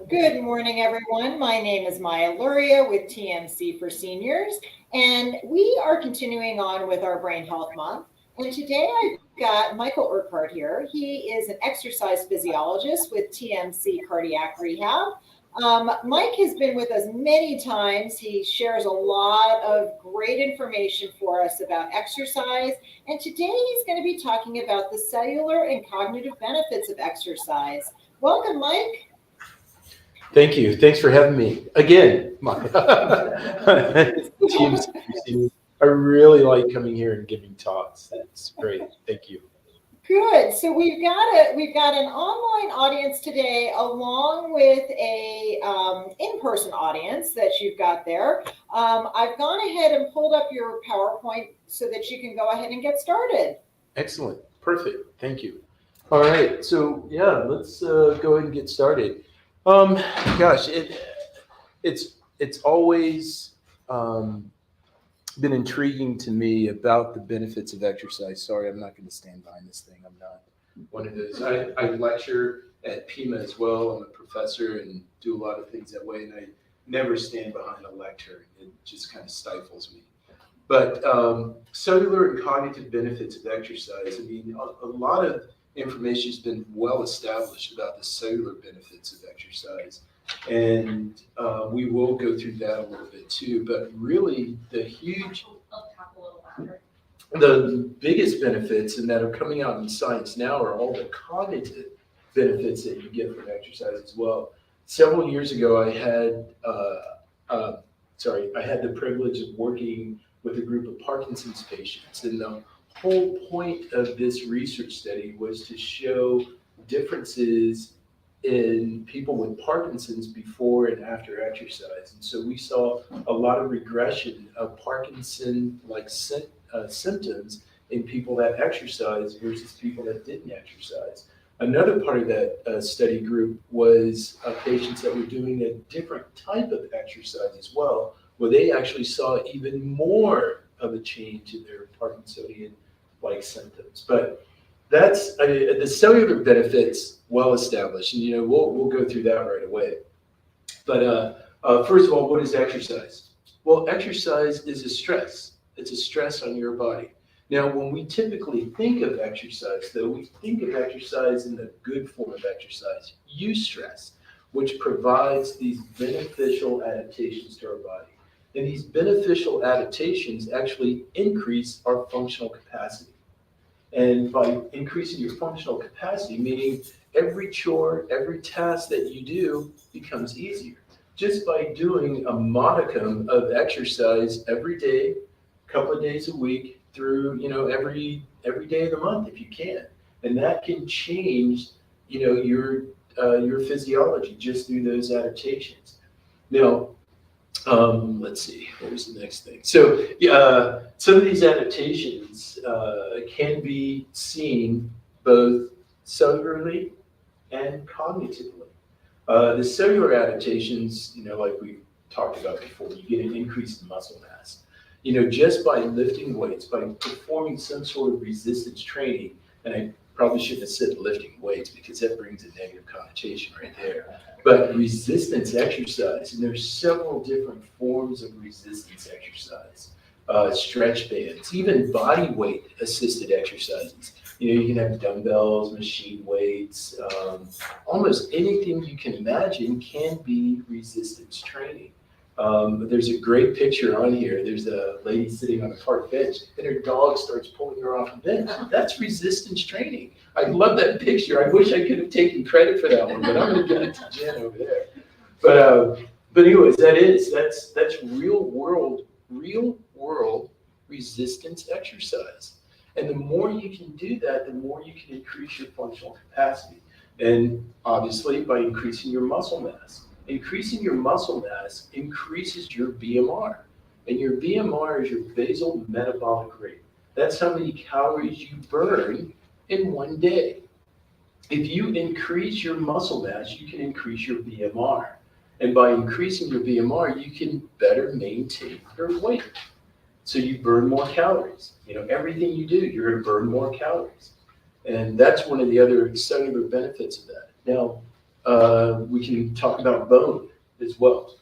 Good morning, everyone. My name is Maya Luria with TMC for Seniors, and we are continuing on with our Brain Health Month. And today I've got Michael Urquhart here. He is an exercise physiologist with TMC Cardiac Rehab. Mike has been with us many times. He shares a lot of great information for us about exercise. And today he's going to be talking about the cellular and cognitive benefits of exercise. Welcome, Mike. Thank you. Thanks for having me again, Mike. TMC. I really like coming here and giving talks. That's great. Thank you. Good. So we've got an online audience today, along with a in-person audience that you've got there. I've gone ahead and pulled up your PowerPoint so that you can go ahead and get started. Excellent. Perfect. Thank you. All right. So yeah, let's go ahead and get started. Gosh, it's always been intriguing to me about the benefits of exercise. Sorry, I'm not going to stand behind this thing. I'm not one of those. I lecture at PIMA as well. I'm a professor and do a lot of things that way, and I never stand behind a lectern. It just kind of stifles me. But cellular and cognitive benefits of exercise, I mean, a lot of information has been well established about the cellular benefits of exercise. And we will go through that a little bit too. But really, the biggest benefits and that are coming out in science now are all the cognitive benefits that you get from exercise as well. Several years ago, I had the privilege of working with a group of Parkinson's patients, and the whole point of this research study was to show differences in people with Parkinson's before and after exercise. And so we saw a lot of regression of Parkinson-like symptoms in people that exercise versus people that didn't exercise. Another part of that study group was patients that were doing a different type of exercise as well, where they actually saw even more of a change in their Parkinsonian-like symptoms. But the cellular benefits well established, and we'll go through that right away. But first of all, what is exercise? Well, exercise is a stress. It's a stress on your body. Now, when we typically think of exercise, though, we think of exercise in the good form of exercise, eustress, which provides these beneficial adaptations to our body. And these beneficial adaptations actually increase our functional capacity. And by increasing your functional capacity, meaning every chore, every task that you do becomes easier. Just by doing a modicum of exercise every day, a couple of days a week, through every day of the month if you can. And that can change your physiology just through those adaptations. Now, let's see, where's the next thing? So some of these adaptations can be seen both cellularly and cognitively. The cellular adaptations, like we talked about before, you get an increase in muscle mass. Just by lifting weights, by performing some sort of resistance training, and I probably shouldn't have said lifting weights because that brings a negative connotation right there. But resistance exercise, and there's several different forms of resistance exercise. Stretch bands, even body weight assisted exercises. You can have dumbbells, machine weights, almost anything you can imagine can be resistance training. There's a great picture on here. There's a lady sitting on a park bench, and her dog starts pulling her off the bench. That's resistance training. I love that picture. I wish I could have taken credit for that one, but I'm going to give it to Jen over there. But anyways, that's real world resistance exercise. And the more you can do that, the more you can increase your functional capacity. And obviously, by increasing your muscle mass. Increasing your muscle mass increases your BMR. And your BMR is your basal metabolic rate. That's how many calories you burn in one day. If you increase your muscle mass, you can increase your BMR. And by increasing your BMR, you can better maintain your weight. So you burn more calories. Everything you do, you're going to burn more calories. And that's one of the other cellular benefits of that. Now, we can talk about bone as well.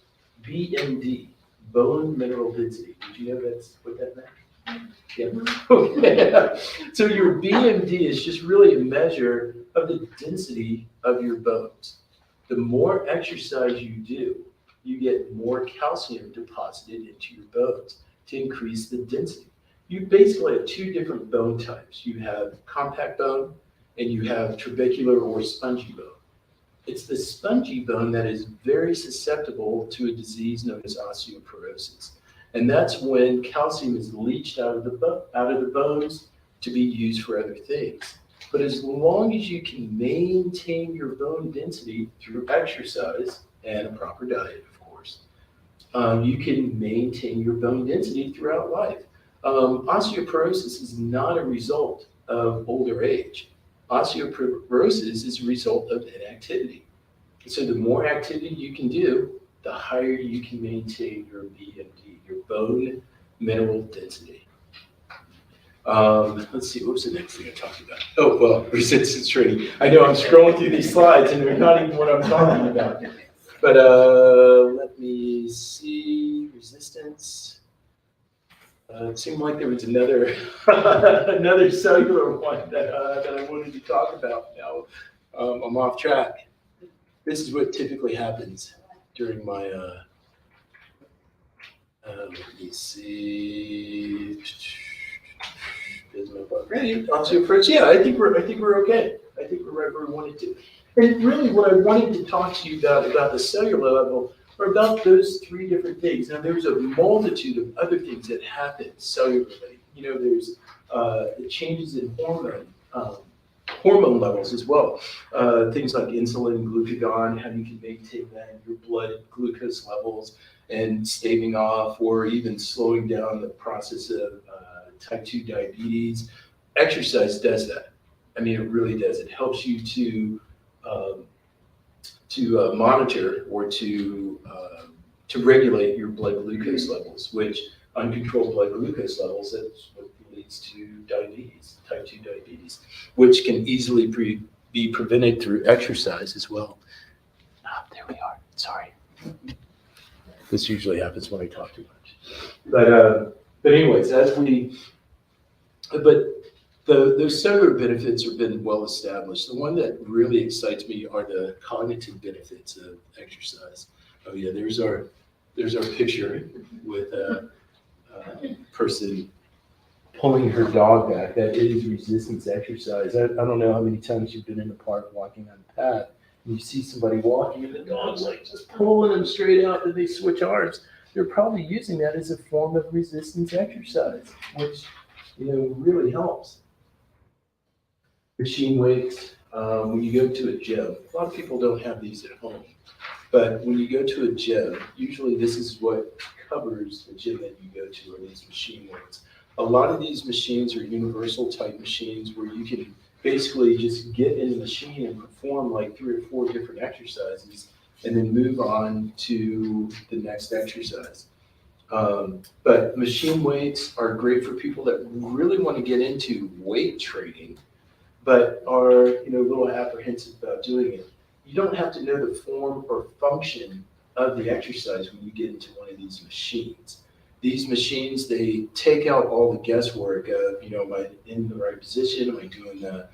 BMD, bone mineral density. Did you know that's what that meant? Yeah. Okay. So your BMD is just really a measure of the density of your bones. The more exercise you do, you get more calcium deposited into your bones to increase the density. You basically have two different bone types. You have compact bone and you have trabecular or spongy bone. It's the spongy bone that is very susceptible to a disease known as osteoporosis. And that's when calcium is leached out of the bones to be used for other things. But as long as you can maintain your bone density through exercise and a proper diet, of course, you can maintain your bone density throughout life. Osteoporosis is not a result of older age. Osteoporosis is a result of inactivity. So the more activity you can do, the higher you can maintain your BMD, your bone mineral density. Let's see, what was the next thing I talked about? Oh, well, resistance training. I know I'm scrolling through these slides and they're not even what I'm talking about. But let me see, resistance. It seemed like there was another another cellular one that I wanted to talk about. Now I'm off track. This is what typically happens during my. Let me see. Is my bug ready? Osteoporosis. Yeah, I think we're okay. I think we're right where we wanted to. And really, what I wanted to talk to you about the cellular level are about those three different things. Now, there's a multitude of other things that happen cellularly. You know, there's the changes in hormone levels as well. Things like insulin, glucagon, how you can maintain that in your blood glucose levels and staving off or even slowing down the process of type 2 diabetes. Exercise does that. I mean, it really does. It helps you to monitor or to regulate your blood glucose levels, which uncontrolled blood glucose levels, that's what leads to diabetes, type 2 diabetes, which can easily be prevented through exercise as well. There we are. Sorry. This usually happens when I talk too much. But anyways, those cellular benefits have been well established. The one that really excites me are the cognitive benefits of exercise. Oh yeah, there's our picture with a person pulling her dog back. That is resistance exercise. I don't know how many times you've been in the park walking on the path and you see somebody walking and the dog's like just pulling them straight out and they switch arms. They're probably using that as a form of resistance exercise, which really helps. Machine weights. When you go to a gym, a lot of people don't have these at home, but when you go to a gym, usually this is what covers the gym that you go to, are these machine weights. A lot of these machines are universal type machines where you can basically just get in the machine and perform like 3 or 4 different exercises and then move on to the next exercise. But machine weights are great for people that really want to get into weight training, but are a little apprehensive about doing it. You don't have to know the form or function of the exercise when you get into one of these machines. These machines, they take out all the guesswork of, am I in the right position? Am I doing the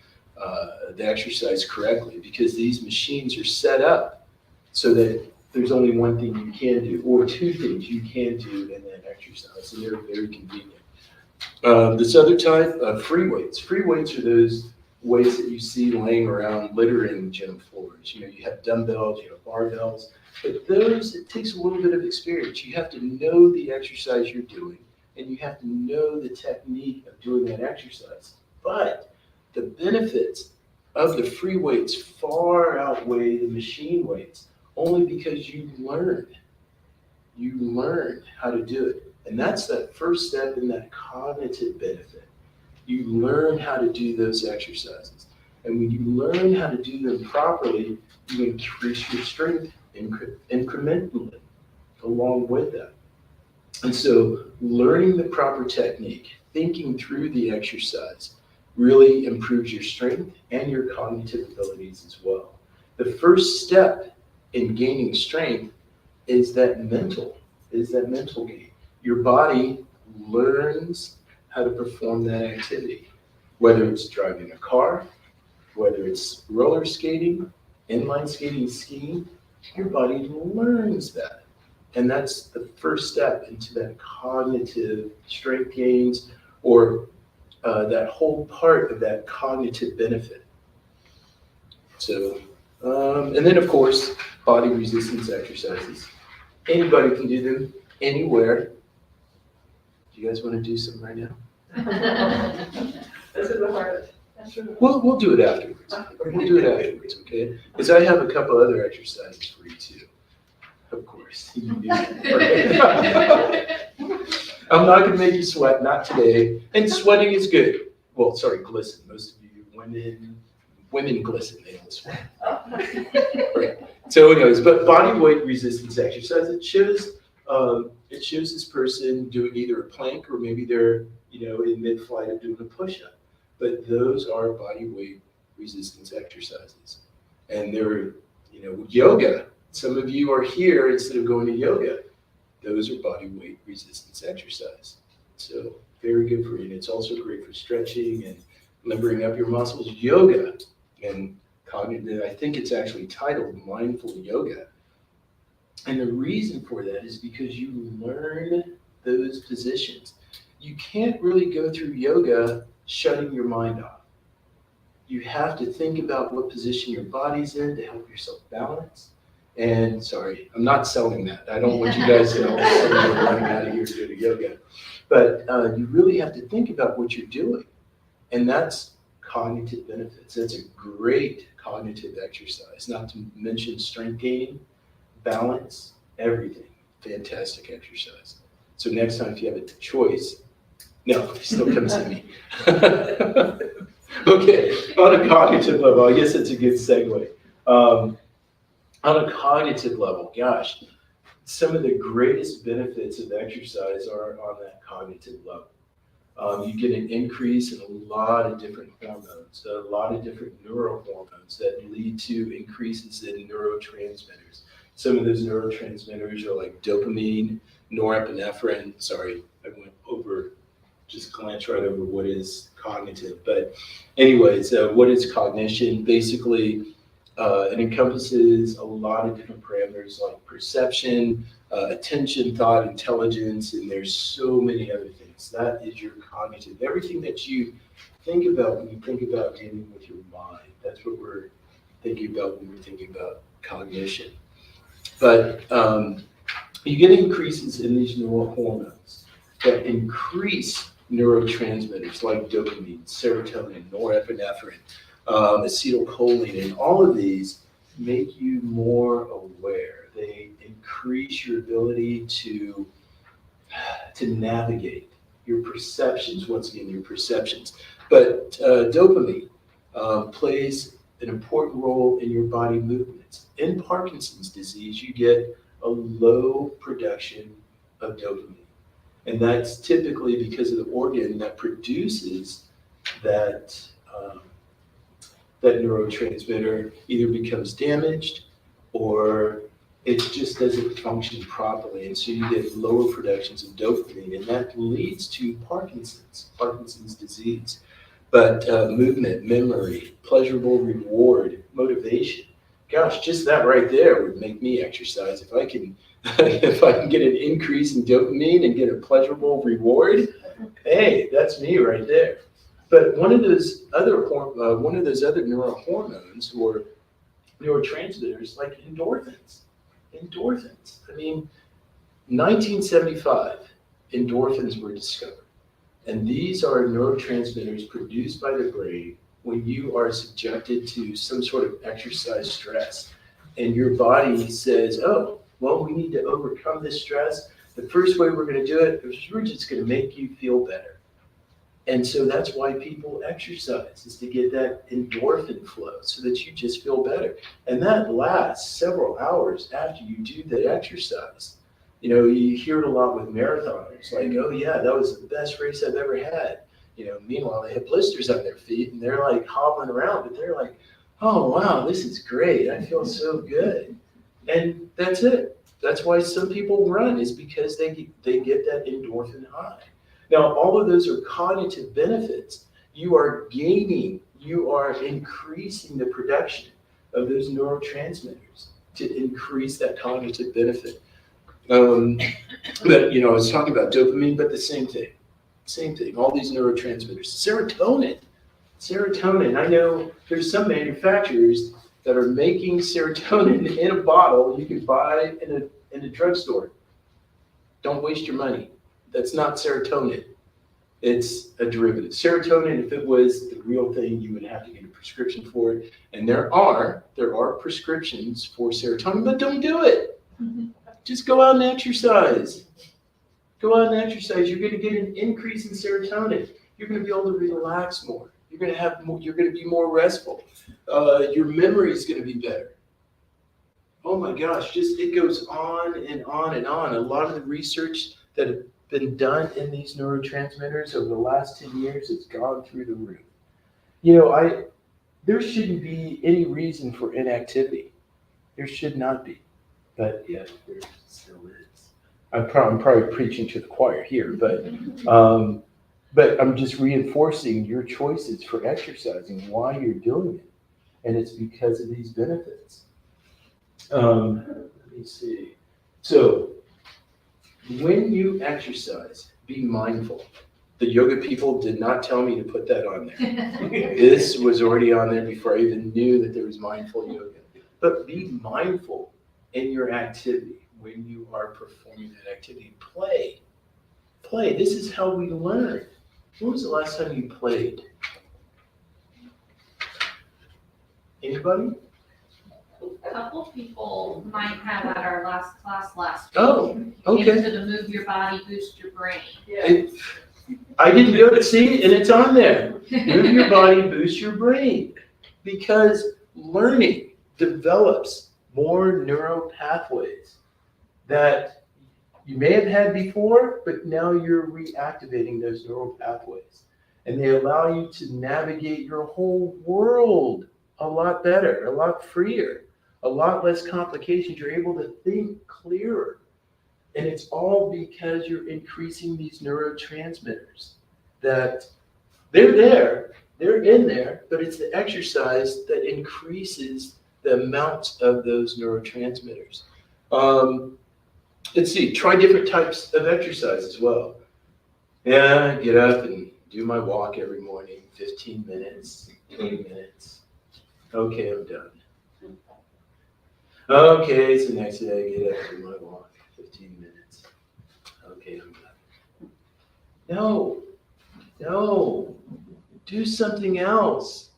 exercise correctly? Because these machines are set up so that there's only one thing you can do, or 2 things you can do in that exercise, and they're very convenient. This other type, free weights. Free weights are those weights that you see laying around littering gym floors. You have dumbbells, you have barbells, but those, it takes a little bit of experience. You have to know the exercise you're doing, and you have to know the technique of doing that exercise. But the benefits of the free weights far outweigh the machine weights, only because you learn how to do it. And that's that first step in that cognitive benefit. You learn how to do those exercises. And when you learn how to do them properly, you increase your strength incrementally along with that. And so learning the proper technique, thinking through the exercise, really improves your strength and your cognitive abilities as well. The first step in gaining strength is that mental gain. Your body learns how to perform that activity, whether it's driving a car, whether it's roller skating, inline skating, skiing, your body learns that. And that's the first step into that cognitive strength gains, or that whole part of that cognitive benefit. So, and then of course, body resistance exercises. Anybody can do them anywhere. Do you guys want to do some right now? This is the hardest. We'll do it afterwards. We'll do it afterwards, okay? Because I have a couple other exercises for you too. Of course. I'm not going to make you sweat, not today. And sweating is good. Well, sorry, glisten. Most of you women glisten, they don't sweat. Right. So anyways, but body weight resistance exercise, it shows this person doing either a plank or maybe they're, in mid-flight of doing a push-up. But those are body weight resistance exercises. And they're, yoga. Some of you are here instead of going to yoga. Those are body weight resistance exercise. So very good for you. And it's also great for stretching and limbering up your muscles. Yoga and cognitive, I think it's actually titled mindful yoga. And the reason for that is because you learn those positions. You can't really go through yoga shutting your mind off. You have to think about what position your body's in to help yourself balance. And sorry, I'm not selling that. I don't want you guys to all of a sudden running out of here to go to yoga. But you really have to think about what you're doing. And that's cognitive benefits. That's a great cognitive exercise, not to mention strength gaining, balance, everything. Fantastic exercise. So next time if you have a choice, no, still come see me. Okay, on a cognitive level, I guess that's a good segue. On a cognitive level, gosh, some of the greatest benefits of exercise are on that cognitive level. You get an increase in a lot of different hormones, a lot of different neurohormones that lead to increases in neurotransmitters. Some of those neurotransmitters are like dopamine, norepinephrine. Sorry, I went over, just glanced right over what is cognitive. But anyways, what is cognition? Basically, it encompasses a lot of different parameters like perception, attention, thought, intelligence, and there's so many other things. That is your cognitive. Everything that you think about when you think about dealing with your mind, that's what we're thinking about when we're thinking about cognition. But you get increases in these neurohormones that increase neurotransmitters like dopamine, serotonin, norepinephrine, acetylcholine, and all of these make you more aware. They increase your ability to navigate your perceptions, once again, your perceptions. But dopamine plays an important role in your body movements. In Parkinson's disease, you get a low production of dopamine. And that's typically because of the organ that produces that neurotransmitter either becomes damaged or it just doesn't function properly. And so you get lower productions of dopamine, and that leads to Parkinson's disease. But movement, memory, pleasurable reward, motivation, gosh, just that right there would make me exercise. If I can get an increase in dopamine and get a pleasurable reward, hey, that's me right there. But one of those other neurohormones or neurotransmitters like endorphins. I mean, 1975, endorphins were discovered. And these are neurotransmitters produced by the brain when you are subjected to some sort of exercise stress. And your body says, oh, well, we need to overcome this stress. The first way we're going to do it is we're just going to make you feel better. And so that's why people exercise, is to get that endorphin flow so that you just feel better. And that lasts several hours after you do the exercise. You hear it a lot with marathoners, like, oh yeah, that was the best race I've ever had. Meanwhile, they have blisters on their feet and they're like hobbling around, but they're like, oh, wow, this is great. I feel so good. And that's it. That's why some people run, is because they get that endorphin high. Now, all of those are cognitive benefits. You are gaining, you are increasing the production of those neurotransmitters to increase that cognitive benefit. But, I was talking about dopamine, but the same thing, all these neurotransmitters. Serotonin, I know there's some manufacturers that are making serotonin in a bottle you can buy in a drugstore. Don't waste your money. That's not serotonin. It's a derivative. Serotonin, if it was the real thing, you would have to get a prescription for it. And there are prescriptions for serotonin, but don't do it. Just go out and exercise. Go out and exercise. You're going to get an increase in serotonin. You're going to be able to relax more. You're going to be more restful. Your memory is going to be better. Oh my gosh, it goes on and on and on. A lot of the research that have been done in these neurotransmitters over the last 10 years has gone through the roof. There shouldn't be any reason for inactivity. There should not be. But yeah, there still is. I'm probably preaching to the choir here, but I'm just reinforcing your choices for exercising, why you're doing it. And it's because of these benefits. Let me see. So when you exercise, be mindful. The yoga people did not tell me to put that on there. This was already on there before I even knew that there was mindful yoga. But be mindful in your activity when you are performing that activity. Play. This is how we learn. When was the last time you played? Anybody? A couple people might have at our last class last week. Oh, okay. Into the move your body, boost your brain. I didn't do it, see, and it's on there. Move your body, boost your brain. Because learning develops more neural pathways that you may have had before, but now you're reactivating those neural pathways. And they allow you to navigate your whole world a lot better, a lot freer, a lot less complications. You're able to think clearer. And it's all because you're increasing these neurotransmitters that they're in there, but it's the exercise that increases the amount of those neurotransmitters. Let's see, try different types of exercise as well. Yeah, get up and do my walk every morning, 15 minutes, 20 minutes. Okay, I'm done. Okay, so next day I get up, do my walk, 15 minutes. Okay, I'm done. No, do something else.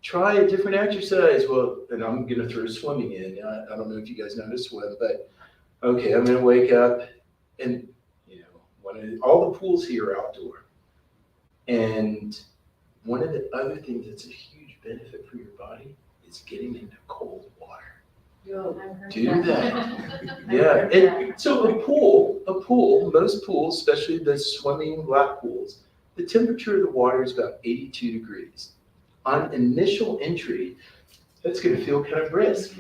Try a different exercise. Well, and I'm going to throw swimming in. I don't know if you guys know how to swim, but okay, I'm going to wake up and, all the pools here are outdoor. And one of the other things that's a huge benefit for your body is getting into cold water. Do that. Yeah. And so a pool, most pools, especially the swimming lap pools, the temperature of the water is about 82 degrees. On initial entry, that's going to feel kind of brisk.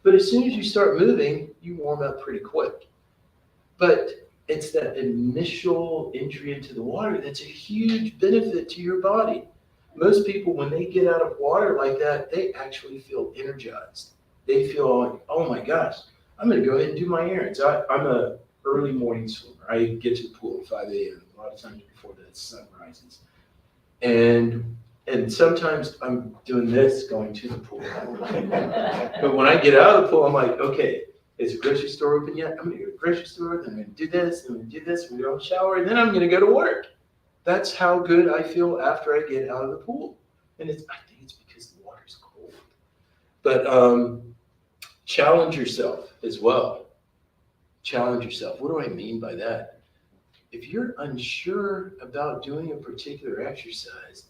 But as soon as you start moving, you warm up pretty quick. But it's that initial entry into the water that's a huge benefit to your body. Most people, when they get out of water like that, they actually feel energized. They feel like, oh my gosh, I'm going to go ahead and do my errands. I'm an early morning swimmer. I get to the pool at 5 a.m. a lot of times before the sun rises. And sometimes I'm doing this going to the pool. But when I get out of the pool, I'm like, okay, is the grocery store open yet? I'm going to go to the grocery store, then I'm going to do this, I'm going to do this, I'm going to go shower, and then I'm going to go to work. That's how good I feel after I get out of the pool. And I think it's because the water's cold. But challenge yourself as well. Challenge yourself. What do I mean by that? If you're unsure about doing a particular exercise,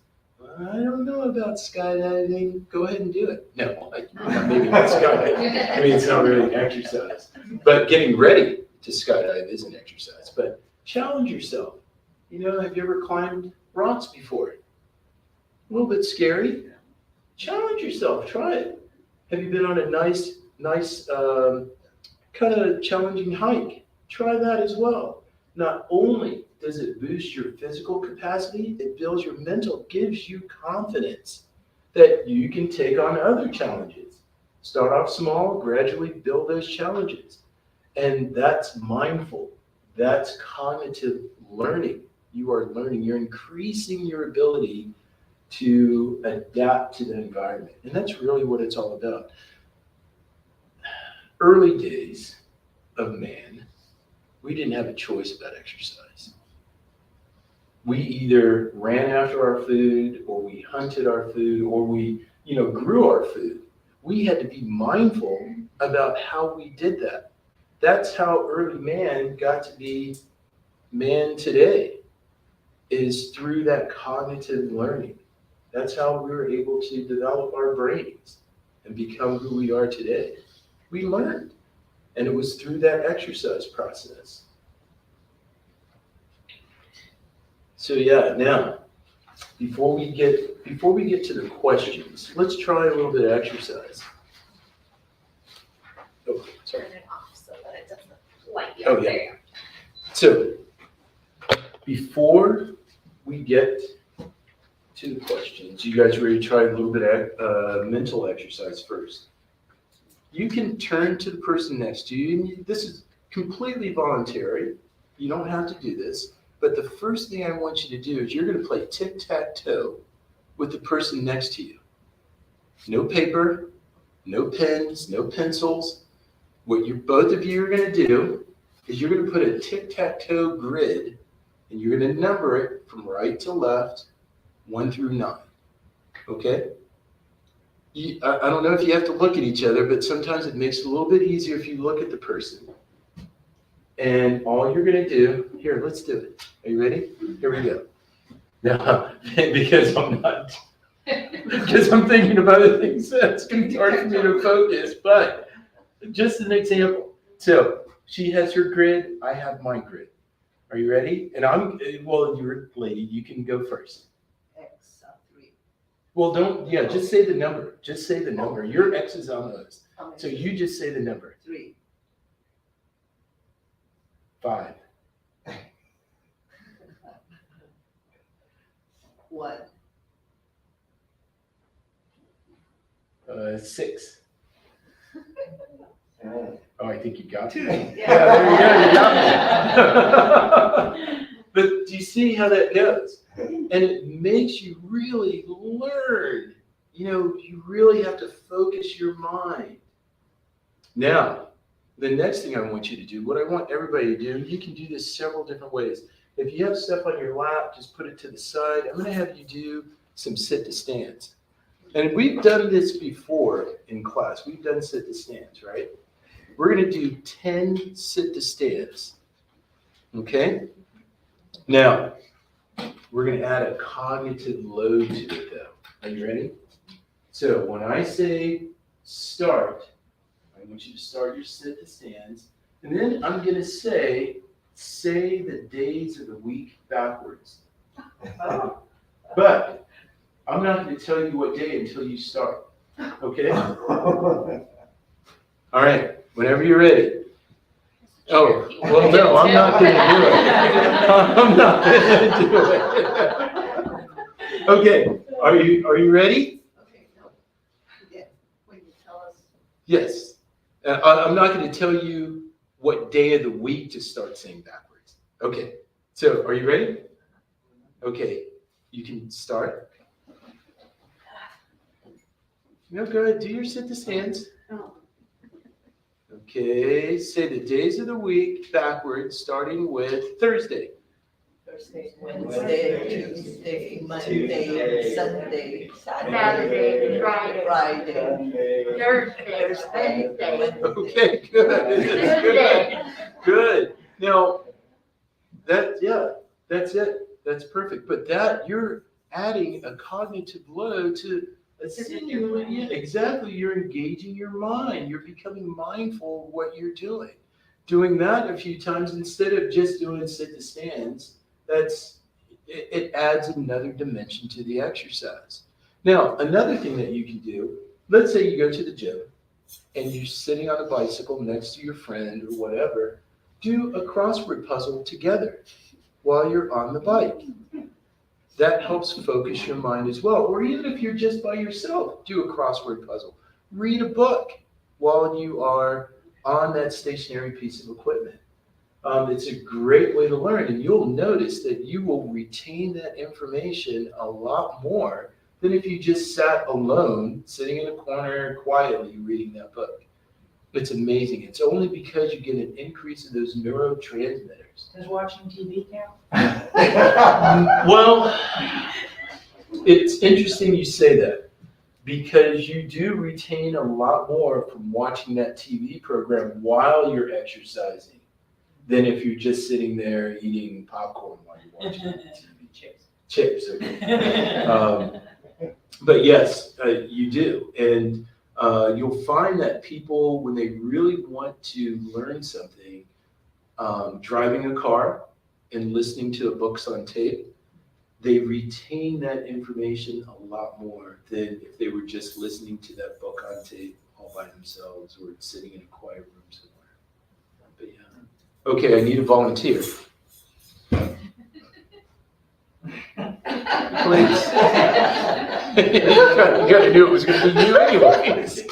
I don't know about skydiving, go ahead and do it. No, maybe not skydiving. I mean, it's not really an exercise. But getting ready to skydive is an exercise. But challenge yourself. Have you ever climbed rocks before? A little bit scary. Challenge yourself. Try it. Have you been on a nice kind of challenging hike? Try that as well. Not only does it boost your physical capacity, it builds your mental, gives you confidence that you can take on other challenges. Start off small, gradually build those challenges. And that's mindful. That's cognitive learning. You are learning, you're increasing your ability to adapt to the environment. And that's really what it's all about. Early days of man, we didn't have a choice about exercise. We either ran after our food, or we hunted our food, or we, grew our food. We had to be mindful about how we did that. That's how early man got to be man today, is through that cognitive learning. That's how we were able to develop our brains and become who we are today. We learned, and it was through that exercise process. So now, before we get to the questions, let's try a little bit of exercise. Oh, sorry. Turn it off so that it doesn't light you Oh, up yeah. there. So, before we get to the questions, you guys ready to try a little bit of mental exercise first? You can turn to the person next to you, and this is completely voluntary. You don't have to do this. But the first thing I want you to do is you're going to play tic-tac-toe with the person next to you. No paper, no pens, no pencils. What both of you are going to do is you're going to put a tic-tac-toe grid, and you're going to number it from right to left, 1 through 9. Okay? I don't know if you have to look at each other, but sometimes it makes it a little bit easier if you look at the person. And all you're going to do, here, let's do it. Are you ready? Here we go. Now, because I'm thinking of other things, it's going to be hard for me to focus, but just an example. So she has her grid, I have my grid. Are you ready? And you're a lady, you can go first. X 3. Well, just say the number. Just say the number. Your X is on those. So you just say the number. 3. 5. 1. 6. Oh, I think you got 2. me. Yeah, there you go. You got me. But do you see how that goes? And it makes you really learn. You really have to focus your mind. Now, the next thing I want you to do, what I want everybody to do, you can do this several different ways. If you have stuff on your lap, just put it to the side. I'm going to have you do some sit to stands. And we've done this before in class. We've done sit to stands, right? We're going to do 10 sit to stands. Okay? Now, we're going to add a cognitive load to it, though. Are you ready? So when I say start, I want you to start your sit to stands. And then I'm going to say the days of the week backwards. But I'm not going to tell you what day until you start. Okay? All right. Whenever you're ready. Oh, well, no, I'm not going to do it. I'm not going to do it. Okay. Are you ready? Okay, no. Yeah. When you tell us. Yes. I'm not going to tell you what day of the week to start saying backwards. Okay. So, are you ready? Okay. You can start. No, go ahead. Do your sit to stands. Okay. Say the days of the week backwards, starting with Thursday. Thursday, Wednesday, Tuesday, Monday, Sunday, Saturday, Friday, Thursday, Wednesday. Okay, good. Good. Now, that's it. That's perfect. But you're adding a cognitive load to a stimulus. Yeah, exactly. You're engaging your mind. You're becoming mindful of what you're doing. Doing that a few times instead of just doing sit to stands, it adds another dimension to the exercise. Now, another thing that you can do, let's say you go to the gym and you're sitting on a bicycle next to your friend or whatever, do a crossword puzzle together while you're on the bike. That helps focus your mind as well. Or even if you're just by yourself, do a crossword puzzle. Read a book while you are on that stationary piece of equipment. It's a great way to learn, and you'll notice that you will retain that information a lot more than if you just sat alone, sitting in a corner quietly reading that book. It's amazing. It's only because you get an increase in those neurotransmitters. Does watching TV count? Well, it's interesting you say that because you do retain a lot more from watching that TV program while you're exercising than if you're just sitting there eating popcorn while you're watching TV. Chips, okay. But yes, you do. And you'll find that people, when they really want to learn something, driving a car and listening to books on tape, they retain that information a lot more than if they were just listening to that book on tape all by themselves or sitting in a quiet room somewhere. But yeah. Okay, I need a volunteer. Please. You gotta knew it was gonna be you anyways.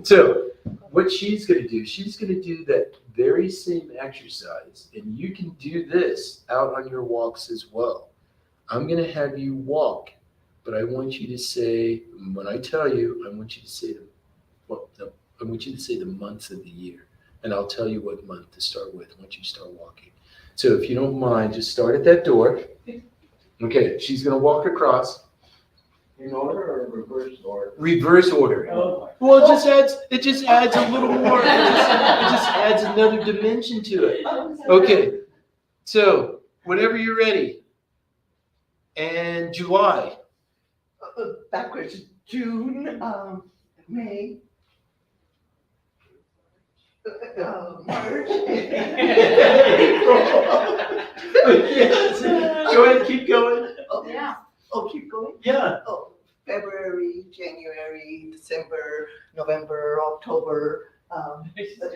So what she's gonna do, she's gonna do that very same exercise, and you can do this out on your walks as well. I'm gonna have you walk, but I want you to say, when I tell you, I want you to say I want you to say the months of the year, and I'll tell you what month to start with once you start walking. So if you don't mind, just start at that door. Okay, she's gonna walk across. In order or reverse order? Reverse order. Oh. Well, it just adds a little more, it just adds another dimension to it. Okay, so whenever you're ready. And July. Backwards, June, May. March. Yes. Go ahead, keep going. Oh, Yeah. oh, keep going? Yeah. Oh, February, January, December, November, October. She's doing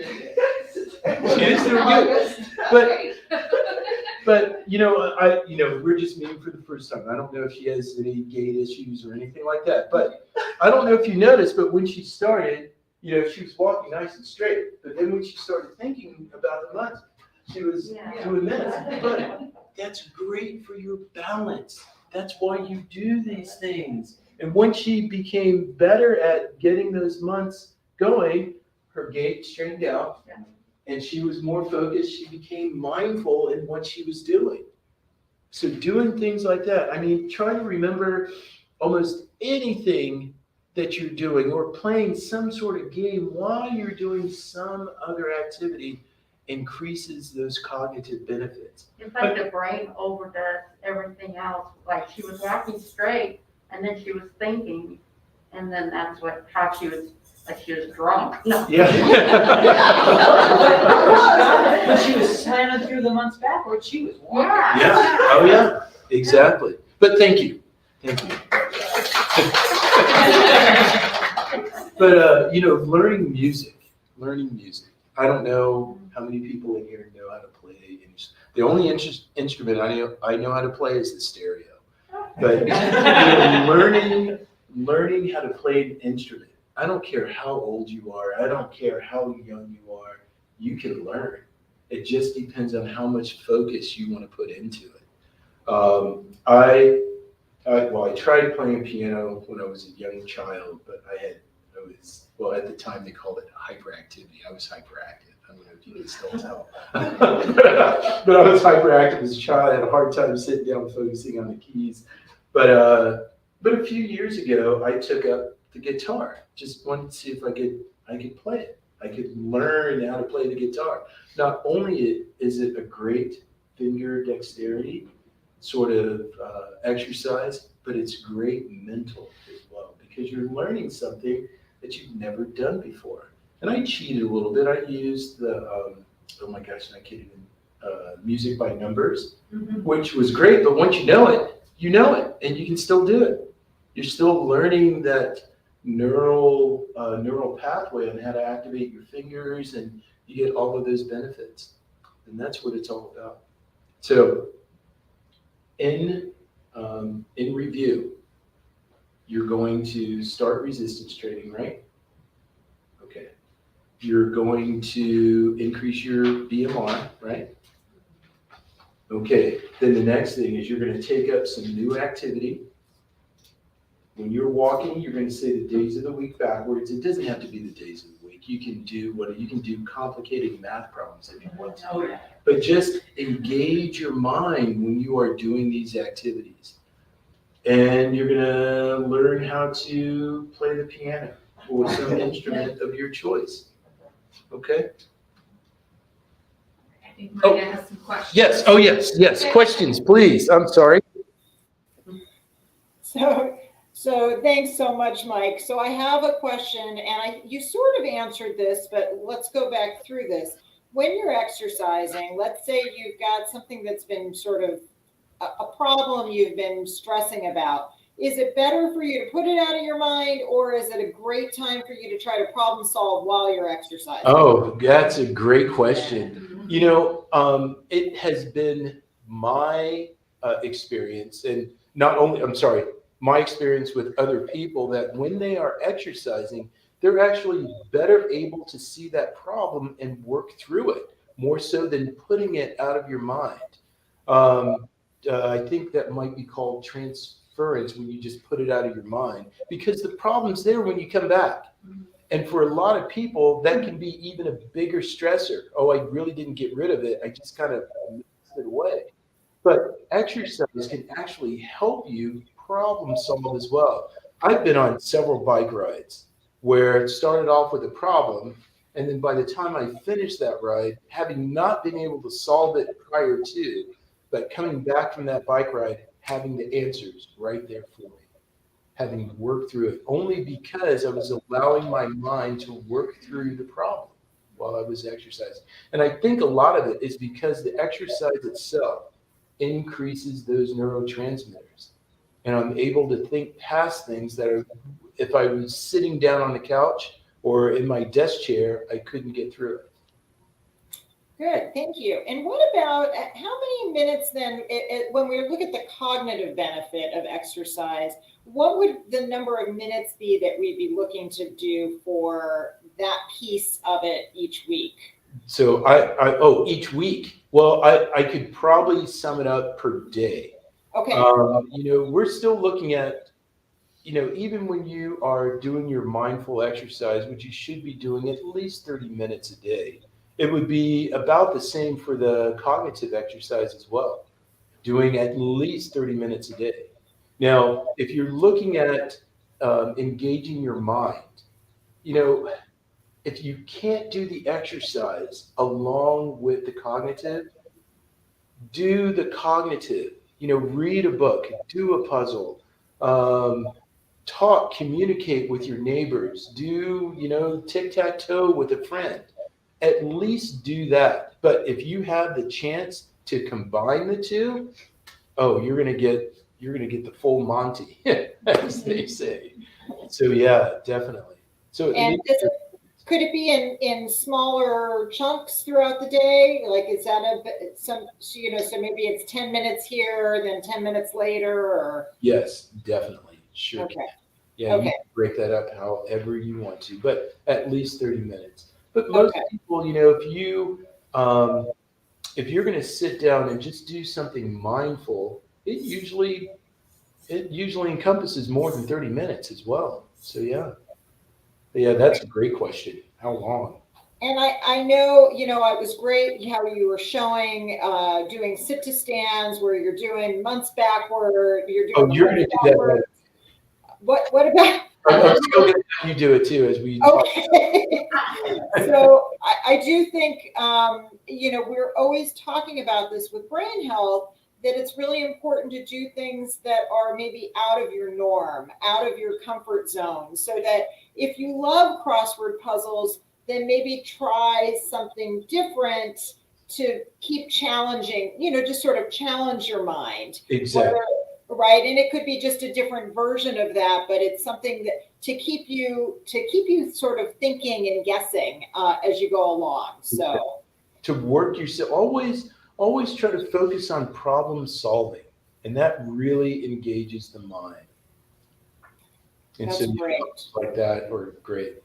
good. But we're just meeting for the first time. I don't know if she has any gait issues or anything like that. But I don't know if you noticed, but when she started, she was walking nice and straight. But then when she started thinking about the months, she was doing this. But that's great for your balance. That's why you do these things. And once she became better at getting those months going, her gait straightened out. And she was more focused. She became mindful in what she was doing. So doing things like that, try to remember almost anything that you're doing or playing some sort of game while you're doing some other activity increases those cognitive benefits. It's like the brain overdoes everything else. Like she was walking straight and then she was thinking, and then that's how she was, like she was drunk. No. Yeah. But she was slamming through the months backwards. She was walking. Yeah. Oh yeah. Exactly. But thank you. Thank you. But learning music. I don't know how many people in here know how to play. The only instrument I know how to play is the stereo. But learning how to play an instrument. I don't care how old you are. I don't care how young you are. You can learn. It just depends on how much focus you want to put into it. I tried playing piano when I was a young child, but at the time they called it hyperactivity. I was hyperactive. I don't know if you can still tell. But I was hyperactive as a child. I had a hard time sitting down focusing on the keys. But a few years ago, I took up the guitar. Just wanted to see if I could play it. I could learn how to play the guitar. Not only is it a great finger dexterity sort of exercise, but it's great mental as well because you're learning something that you've never done before. And I cheated a little bit. I used the, oh my gosh, I can't even music by numbers, Mhm. which was great. But once you know it, and you can still do it. You're still learning that neural pathway on how to activate your fingers, and you get all of those benefits. And that's what it's all about. So, in review, you're going to start resistance training, right? Okay. You're going to increase your BMR, right? Okay. Then the next thing is you're going to take up some new activity. When you're walking, you're going to say the days of the week backwards. It doesn't have to be the days of the week. You can do complicated math problems if you want to. Oh, yeah. But just engage your mind when you are doing these activities. And you're going to learn how to play the piano or some instrument of your choice. Okay? I think Maria has some questions. Yes. Oh, yes. Questions, please. I'm sorry. So thanks so much, Mike. So I have a question, and you sort of answered this, but let's go back through this. When you're exercising, let's say you've got something that's been sort of a problem you've been stressing about. Is it better for you to put it out of your mind, or is it a great time for you to try to problem solve while you're exercising? Oh, that's a great question. You know, it has been my experience, and my experience with other people, that when they are exercising, they're actually better able to see that problem and work through it more so than putting it out of your mind. I think that might be called transference when you just put it out of your mind, because the problem's there when you come back. And for a lot of people, that can be even a bigger stressor. Oh, I really didn't get rid of it. I just kind of mixed it away. But exercise can actually help you problem solve as well. I've been on several bike rides where it started off with a problem, and then by the time I finished that ride, having not been able to solve it prior to, but coming back from that bike ride, having the answers right there for me, having worked through it, only because I was allowing my mind to work through the problem while I was exercising. And I think a lot of it is because the exercise itself increases those neurotransmitters. And I'm able to think past things that are, if I was sitting down on the couch or in my desk chair, I couldn't get through it. Good, thank you. And what about how many minutes then, when we look at the cognitive benefit of exercise, what would the number of minutes be that we'd be looking to do for that piece of it each week? So each week. Well, I could probably sum it up per day. Okay. We're still looking at, even when you are doing your mindful exercise, which you should be doing at least 30 minutes a day, it would be about the same for the cognitive exercise as well, doing at least 30 minutes a day. Now, if you're looking at engaging your mind, if you can't do the exercise along with the cognitive, do the cognitive. Read a book, do a puzzle, talk, communicate with your neighbors, do, tic-tac-toe with a friend. At least do that. But if you have the chance to combine the two, you're gonna get the full Monty, as they say. So yeah, definitely. So And could it be in smaller chunks throughout the day? Like, is that so maybe it's 10 minutes here, then 10 minutes later, or? Yes, definitely. Sure. Okay. Yeah, Okay. you can break that up however you want to, but at least 30 minutes. But most people, if you're going to sit down and just do something mindful, it usually encompasses more than 30 minutes as well. So yeah, that's a great question. How long? And I know, it was great how you were showing doing sit to stands where you're doing months backward. You're doing You're going to do that later. What about? I'm still going to have you do it too as we talk. Okay. So I do think, we're always talking about this with brain health, that it's really important to do things that are maybe out of your norm, out of your comfort zone, so that if you love crossword puzzles, then maybe try something different keep challenging, just sort of challenge your mind. Exactly. Right. And it could be just a different version of that, but it's something that to keep you sort of thinking and guessing as you go along. So To work yourself, always try to focus on problem solving, and that really engages the mind. And that's so great. like that are great.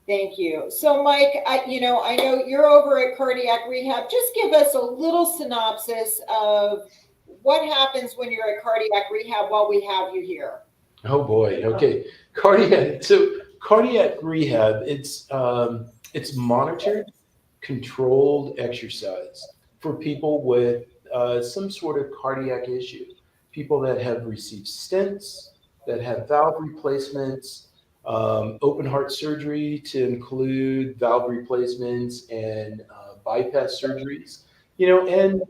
Thank you. So Mike, I know you're over at Cardiac Rehab. Just give us a little synopsis of what happens when you're at Cardiac Rehab while we have you here. Oh boy. Okay. Cardiac rehab, it's monitored, controlled exercise for people with some sort of cardiac issue. People that have received stents, that have valve replacements, open heart surgery to include valve replacements and bypass surgeries, and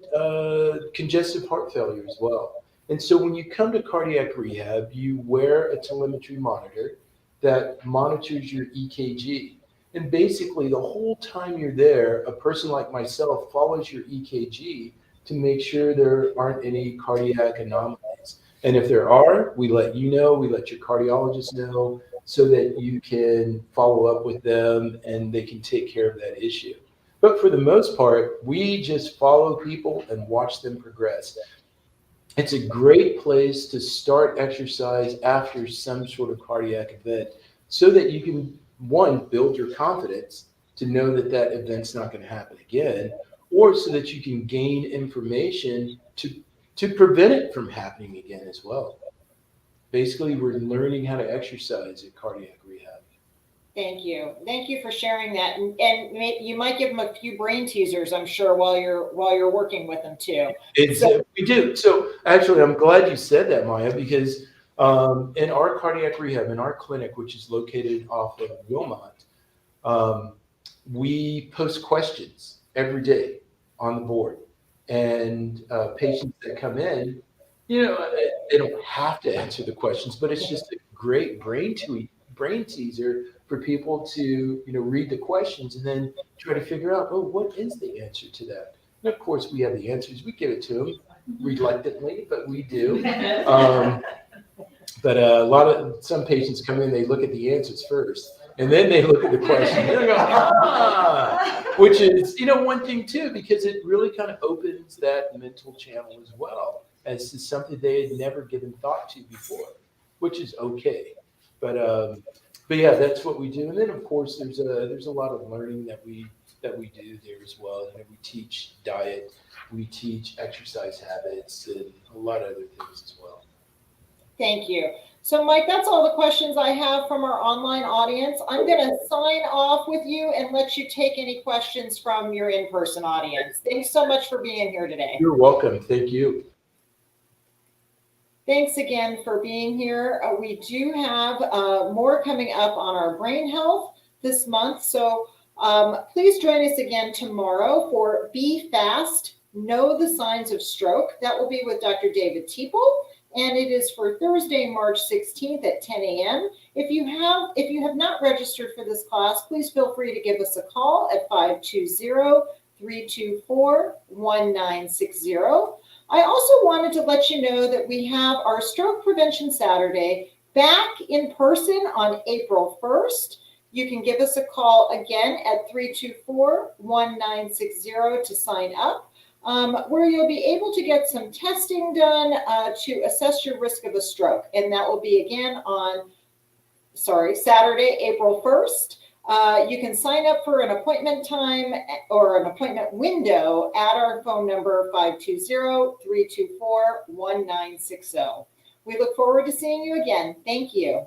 congestive heart failure as well. And so when you come to cardiac rehab, you wear a telemetry monitor that monitors your EKG. And basically, the whole time you're there, a person like myself follows your EKG to make sure there aren't any cardiac anomalies. And if there are, we let you know, we let your cardiologist know so that you can follow up with them and they can take care of that issue. But for the most part, we just follow people and watch them progress. It's a great place to start exercise after some sort of cardiac event so that you can, one, build your confidence to know that that event's not going to happen again, or so that you can gain information to prevent it from happening again as well. Basically, we're learning how to exercise at cardiac rehab. Thank you. Thank you for sharing that. And maybe you might give them a few brain teasers, I'm sure, while you're working with them too. We do. So actually, I'm glad you said that, Maya, because in our cardiac rehab, in our clinic, which is located off of Wilmot, we post questions every day on the board. And patients that come in, they don't have to answer the questions, but it's just a great brain teaser for people to, read the questions and then try to figure out, what is the answer to that? And of course, we have the answers. We give it to them reluctantly, but we do. But some patients come in, they look at the answers first, and then they look at the question. And they go, which is, one thing too, because it really kind of opens that mental channel as well as to something they had never given thought to before, which is okay. But yeah, that's what we do. And then of course there's a lot of learning that we do there as well. We teach diet, we teach exercise habits, and a lot of other things as well. Thank you. So Mike, that's all the questions I have from our online audience. I'm going to sign off with you and let you take any questions from your in-person audience. Thanks so much for being here today. You're welcome. Thank you. Thanks again for being here. We do have more coming up on our brain health this month. So please join us again tomorrow for Be Fast, Know the Signs of Stroke. That will be with Dr. David Teeple. And it is for Thursday, March 16th at 10 a.m. If you have not registered for this class, please feel free to give us a call at 520-324-1960. I also wanted to let you know that we have our Stroke Prevention Saturday back in person on April 1st. You can give us a call again at 324-1960 to sign up. Where you'll be able to get some testing done to assess your risk of a stroke. And that will be again on, Saturday, April 1st. You can sign up for an appointment time or an appointment window at our phone number, 520-324-1960. We look forward to seeing you again. Thank you.